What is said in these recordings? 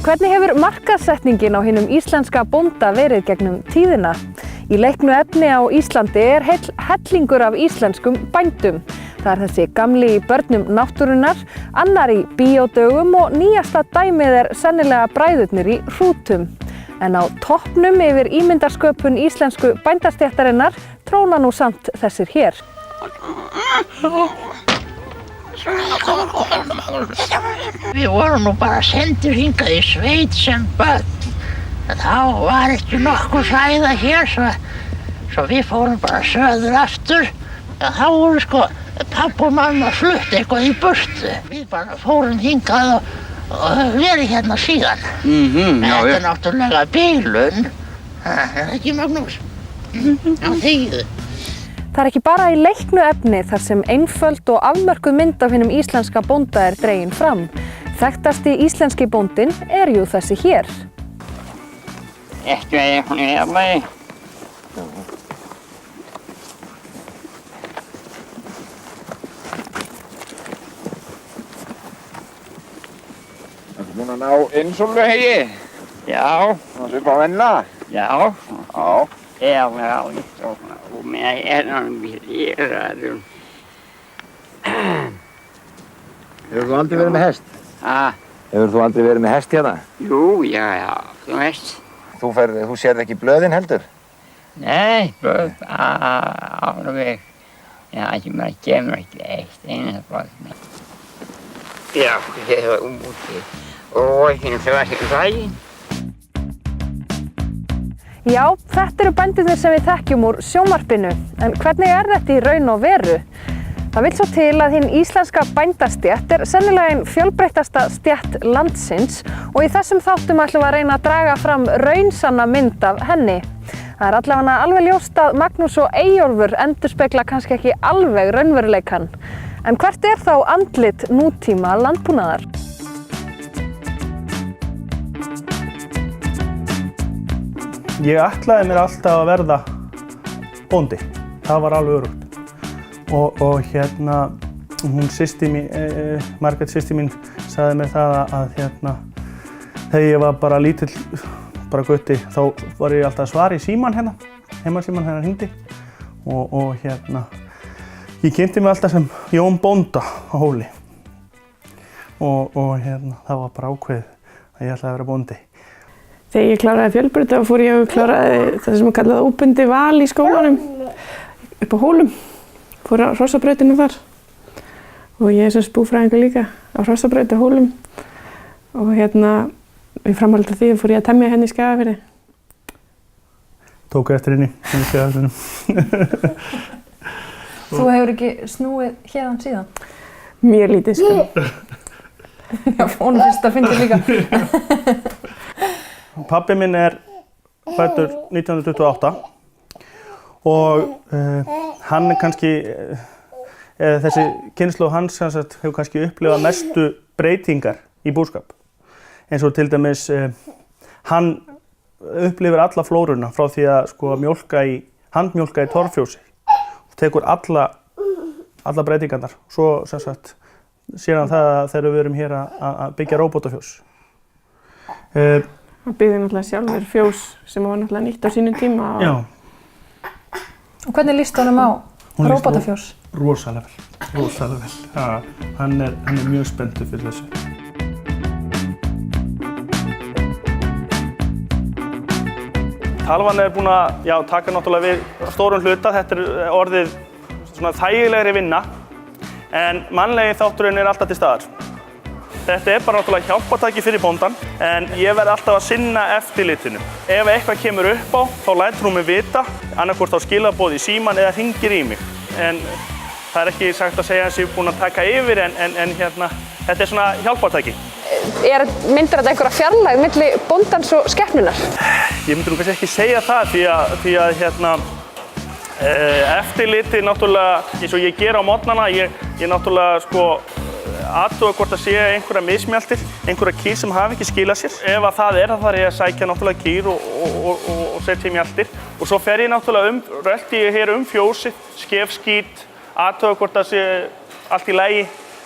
Hvernig hefur markaðssetningin á hinum íslenska bónda verið gegnum tíðina? Í leiknu efni á Íslandi heill hellingur af íslenskum bændum. Það þessi gamli í börnum náttúrunnar, annar í bíódögum og nýjasta dæmið sennilega bræðurnir í hrútum. En á toppnum yfir ímyndarsköpun íslensku bændastéttarinnar tróna nú samt þessir hér. Við vorum nú bara sendir hingað í sveit sem börn. Þá var ekki nokkuð fæða hér, svo við fórum bara söður aftur. Þá voru pabbi og mamma flutt eitthvað í burtu. Við bara fórum hingað og verið hérna síðan. Þetta náttúrulega bilun. Ekki Magnús? Já, þegið. Það ekki bara í leiknu efni þar sem einföld og afmörkuð mynd af hinum íslenska bónda dregin fram. Þekktasti íslenski bóndinn jú þessi hér. Ekki eitthvað hérna. Ertu búinn að ná insúluhegi? Já. Það sé bara venna? Já. Já. Já, og með bílarum. Hefur þú aldrei verið með hest? Hefur þú aldrei verið með hest hérna? Jú, já, þú veist. Þú sérð ekki blöðin heldur? Nei, blöð, alveg. Já, maður kemur ekki eitt einasta blöð. Já, það var úti. Og það var ekki ræðin. Já, þetta bændirnir sem við þekkjum úr sjónvarpinu. En hvernig þetta í raun og veru? Það vill svo til að hinn íslenska bændastétt sennilega ein fjölbreyttasta stétt landsins og í þessum þáttum ætlum við að reyna að draga fram raunsanna mynd af henni. Það allavega alveg ljóst að Magnús og Eyjólfur endurspegla kannski ekki alveg raunveruleikann. En hvert þá andlit nútíma landbúnaðar? Ég ætlaði mér alltaf að verða bóndi. Það var alveg öruggt. Og hérna, Margrét systir mín sagði mér það að þegar ég var bara lítill, bara gutti, þá var ég alltaf að svara í símann hérna, heimasímann þegar hann hringdi. Og ég kynnti mig alltaf sem Jón bónda á Hóli. Og það var bara ákveðið að ég ætlaði að vera bóndi. Þegar ég kláraði fjölbraut þá fór ég og kláraði það sem kallaði óbundið val í skólanum upp á Hólum. Fór á hrossabrautinu þar og ég sem búfræðingur líka á hrossabraut á Hólum og í framhaldi af því fór ég að temja henni í Skagafirði. Tók eftir henni í Skagafirðinum. Þú hefur ekki snúið héðan síðan? Mjög lítið sko. Já, honum fyrst að fyndi líka. Pabbi minn fæddur 1928 og hann kannski, þessi kynslóð hans hefur kannski upplifað mestu breytingar í búskap. Eins og til dæmis, hann upplifir alla flóruna frá því að handmjólka í torffjósi. Tekur alla breytingarnar. Svo sér hann það þegar við erum hér að byggja róbótafjós. Hann byggði náttúrulega sjálfur fjós sem var náttúrulega nýtt á sínum tíma. Já. Og hvernig líst honum á róbótafjós? Rosalega vel. Ja, hann mjög spenntur fyrir þessu. Talvan búin að taka náttúrulega við stórum hluta. Þetta orðið svona þægilegri vinna, en mannlegi þátturinn alltaf til staðar. Þetta bara náttúrulega hjálpartæki fyrir bóndan, en ég verð alltaf að sinna eftirlitinu. Ef eitthvað kemur upp á, þá lætur hún mig vita, annarkvort á skilaboð í símann eða hringir í mig. En það ekki sagt að segja að ég búin að taka yfir, en þetta svona hjálpartæki. Myndar þetta einhverja fjarlægð milli bóndans og skepnunnar? Ég myndi nú kannski ekki segja það, því að eftirliti náttúrulega, eins og ég ger á morgnana, ég náttúrulega athuga hvort það sé einhverja mismjaltir, einhverja kýr sem hafa ekki skilað sér. Ef að það þá þarf ég að sækja náttúrulega kýr og setja mjaltir. Og svo fer ég náttúrulega rölti ég hér fjósið, skef skít, athuga hvort það sé allt í lagi,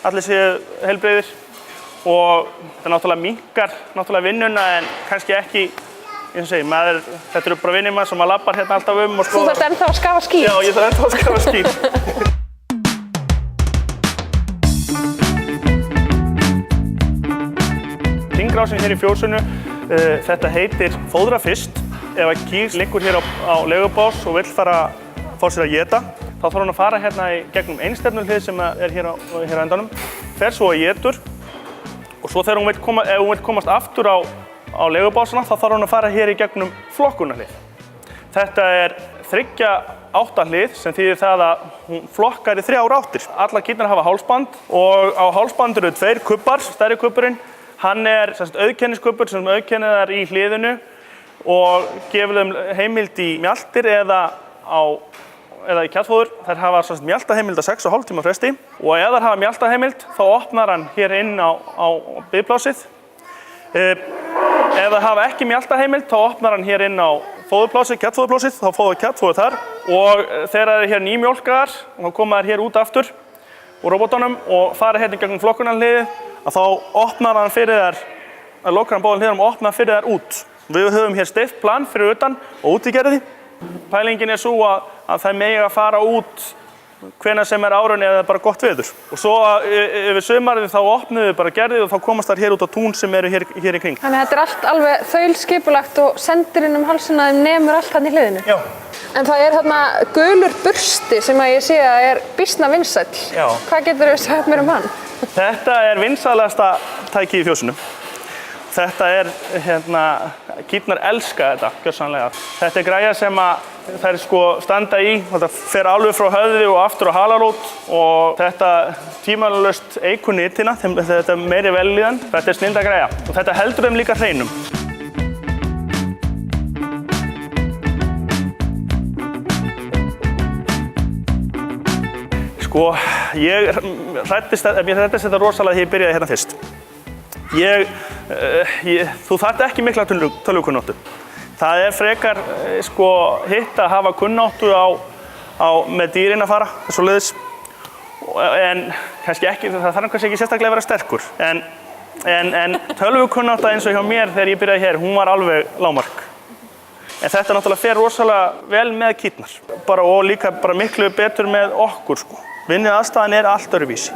allir sé heilbrigðir. og þetta náttúrulega minnkar vinnuna en kannski ekki, eins og segi, þetta eru bara vinnir maður sem maður labbar hérna alltaf og Þú þarft ennþá að skafa skít? Já, ég þarf ennþá að skafa skít. Hringrásin hér í fjósinu, þetta heitir fóðra fyrst. Ef að kýr liggur hér á legubás og vill fá sér að éta, þá þarf hún að fara hérna í gegnum einstefnuhlið sem er hér á endanum, fer svo að étur og svo þegar ef hún vill komast aftur á legubásana, þá þarf hún að fara hér í gegnum flokkunarhlið. Þetta er 3-8 hlið sem þýðir það að hún flokkar í 3 áttir. Allar kýrnar hafa hálsband og á hálsbandinu eru 2 kubbar, stærri kubburinn. Hann er auðkenniskubbur sem auðkennir þær í hliðinu og gefur þeim heimild í mjaltir eða í kjattfóður. Þær hafa mjaltaheimild á 6,5 tíma fresti og ef þær hafa mjaltaheimild þá opnar hann hér inn á biðplásið. Ef þær hafa ekki mjaltaheimild þá opnar hann hér inn á fóðurplásið, kjattfóðurplásið, þá fóður kjattfóður þar og þegar það er hér nýmjólkaðar og þá koma þær hér út aftur úr robotunum og fara hérna gegnum flokkunarhliðið að þá opnar hann fyrir þær, að lokar hann báðum hliðum og opnar fyrir þær út. Við höfum hér steypt plan fyrir utan og útigerði. Pælingin er svo að þær mega að fara út hvenær sem er árunni eða bara gott veður. Og svo yfir sumarið þá opnum við bara gerðið og þá komast þær hér út á tún sem eru hér í kring. Þannig að þetta er allt alveg þaulskipulagt og sendir inn halsina þeim nemur allt hann í hliðinu? Já. En það er þarna gulur bursti sem að ég sé að er býsna vinsæll. Já. Hvað geturðu sagt mér hann? Þetta er vinsælasta tæki í fjósinu. Þetta er, kýrnar elska þetta, gjörsamlega. Þetta er græja sem þær standa í, þetta fer alveg frá höfði og aftur á halarót og þetta tímalaust eykur nitina, þetta er meiri vellíðan, þetta er snilda græja og þetta heldur þeim líka hreinum. Mér hræddist þetta rosalega þegar ég byrjaði hérna fyrst. Þú þarft ekki mikla tölvukunnáttu. Það er frekar hitt að hafa kunnáttu með dýrin að fara, svoleiðis. En það þarf kannski ekki sérstaklega að vera sterkur. En tölvukunnátta eins og hjá mér þegar ég byrjaði hér, hún var alveg lágmark. En þetta náttúrulega fer rosalega vel með kýrnar. Og líka miklu betur með okkur. Vinnið aðstæðan er allt öðruvísi.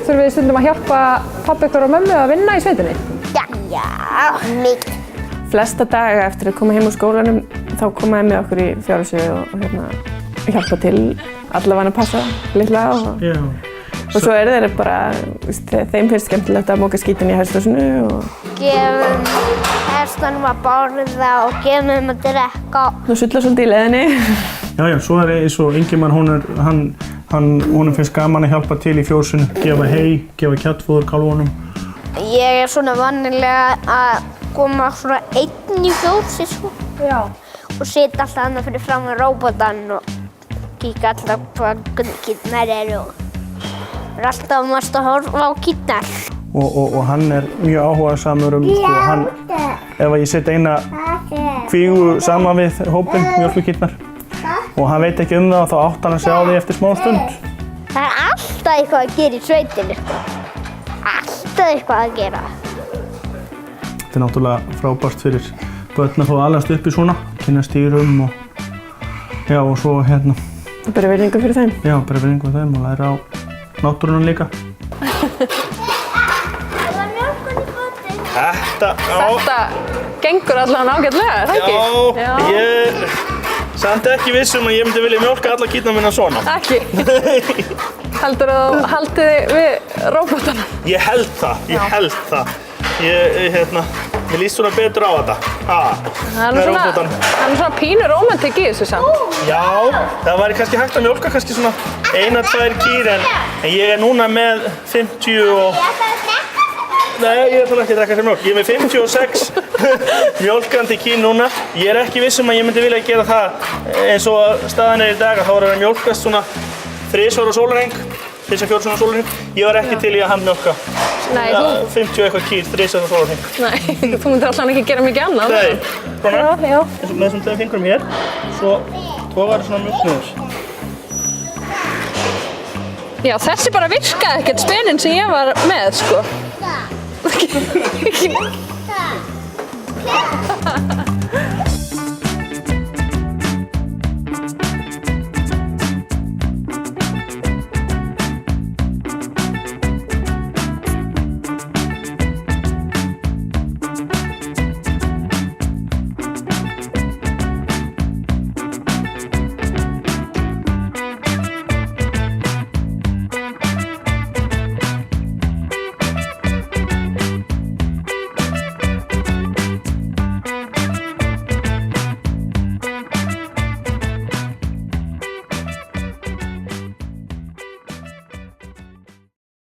Þurfum við stundum að hjálpa pabbi ykkur og mömmu að vinna í sveitinni? Já, mikið. Flesta daga eftir að koma heim úr skólanum þá koma þeir með okkur í fjárhúsið og hjálpa til allavega að passa litla og svo eru þeir bara, þeim finnst skemmtilegt að moka skítinn í hesthúsinu og gefum hestunum að borða og gefum þeim að drekka. Nú sulla svolítið í leiðinni. Já, svo er eins og Ingimar, honum finnst gaman að hjálpa til í fjósinu, gefa hey, gefa kjattfóður kálfunum. Ég er svona vannilega að koma svona einn í fjósið og sitja alltaf annað fyrir fram með róbotann og kíka alltaf hvað kýrnar eru og er alltaf mest að horfa á kýrnar. Og hann er mjög áhugasamur ef ég set eina kvígu saman við hópinn, mjólkurkýrnar, og hann veit ekki það, þá átt hann að sjá því eftir smá stund. Það er alltaf eitthvað að gera í sveitinu. Alltaf eitthvað að gera. Þetta er náttúrulega frábært fyrir börn að fá að alast upp í svona, kynnast dýrum og svo Bara virðingu fyrir þeim. Já, bara virðingu fyrir þeim og læra á náttúrunum líka. Þetta gengur allavega ágætlega, er það ekki? Já, ég samt ekki viss að ég myndi vilja mjólka alla kýrnar minna svona. Ekki? Heldurðu að þú haldið þig við róbotana? Ég held það. Mér líst svona betur á þetta. Það er svona pínu rómantík í þessu samt. Já, það væri kannski hægt að mjólka kannski svona 1-2 kýr en ég er núna með 50 og... Nei, ég ætla ekki að drekka þér mjólk. Ég er með 56 mjólkandi kýr núna. Ég er ekki viss að ég myndi vilja gera það eins og staðan er í dag að þá er að mjólkast svona 3 á sólarhring, 3-4 svona sólarhring. Ég var ekki til í að handmjólka Nei, ja, 50 eitthvað kýr, 3 sólarhring. Nei, þú myndir alltaf ekki gera mikið annað. Nei, svona, Já. með þessum 2 fingrum hér, svo togar svona mjög niður. Já, þessi bara virkaði ekkert speninn sem ég var með, sko.